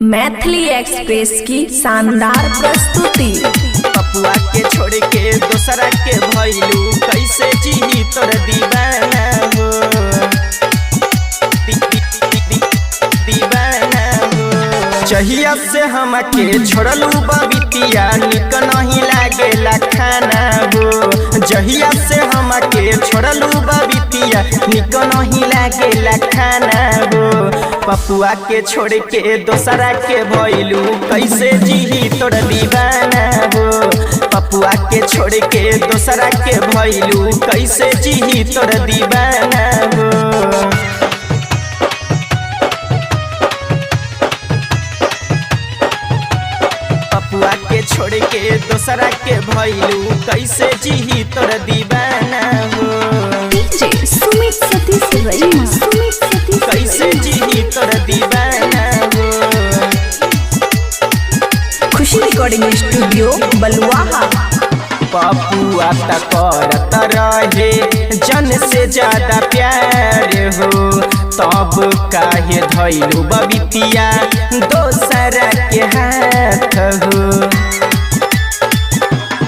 Maithili express की शानदार प्रस्तुति। पपुआ के छोड़ के दोसरा के भइलू कैसे जीही तोर दीवाना हो दीवाना हो। चहिया से हमके छोड़लू बबितिया निक नहीं लागेला खाना हो। जहिया से हमके छोड़लू बबितिया निक नहीं लागेला खाना हो। पपुआ के छोड़ के दोसरा के भइलू कैसे जीही तोर दीवाना हो। पपुआ के छोड़ के दोसरा के भइलू कैसे जीही तोर दीवाना हो। पपुआ के छोड़ के दोसरा के भइलू कैसे जीही तोर दीवाना हो। डीजे सुमित सतीश रईमा, सुमित सतीश कैसे जीही तोर दीवाना हो। खुशी रिकॉर्डिंग स्टूडियो बलुआहा। पपुआ तक करत रहे जन से ज्यादा प्यार हो, तब काहे धइलू बबितिया दोसरा के हाथ हो।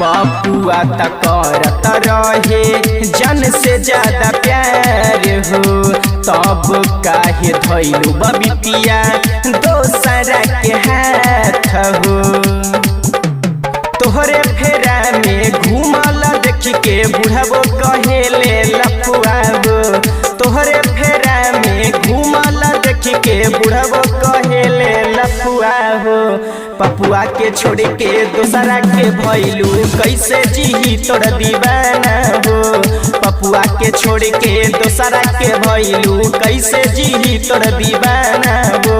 पपुआ तक करत रहे जन से ज्यादा प्यार हो, तब काहे धइलू बबितिया दोसरा के हाथ हो। तोहरे फेरा में घूमल देख के बुढ़बो कहेले लफुआबो। तोहरे फेरा में घूमल देख के बुढ़बो कहेले लफुआबो। पपुआ के छोड़ के दोसरा के भइलू कैसे जीही तोर दीवाना हो। पपुआ के छोड़ के दोसरा के भइलू कैसे जीही तोर दीवाना हो।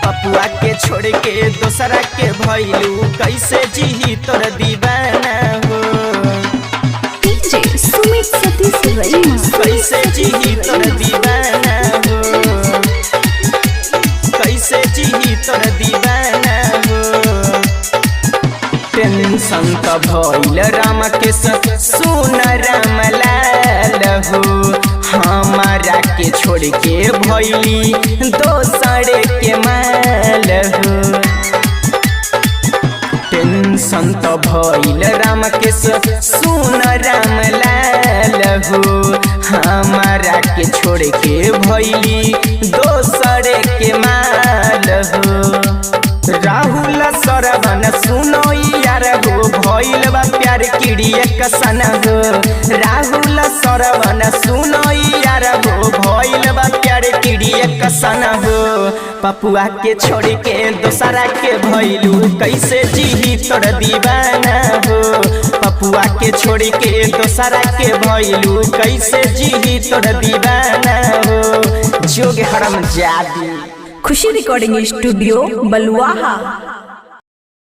पपुआ के छोड़ के दोसरा के भइलू कैसे जीही तोर दीवाना हो। डीजे सुमित सतीश रईमा, कैसे जीही तोर दीवाना हो। कैसे जीही तोर दीवाना हो। टेंशन त भइल राम के सुन रामलाल हो। हमारा के छोड़ के भइली दोसरे के माल हो। टेंशन त भइल राम के सुन रामलाल हो। हमारा के छोड़ के भइली दोसरे के माल हो। राहुल सरवन सुनो यार हो, भइल बा प्यार किड़िए कसन हो। राहुल सरवन सुनो यार हो, भइल बा प्यार किड़िए कसन हो। पपुआ के छोड़ के दोसरा के भइलू कैसे जीही तोर दीवाना हो। पपुआ के छोड़ के दोसरा के भइलू कैसे जीही तोर दीवाना हो। जोग हरम जादी। खुशी रिकॉर्डिंग स्टूडियो बलुआहा।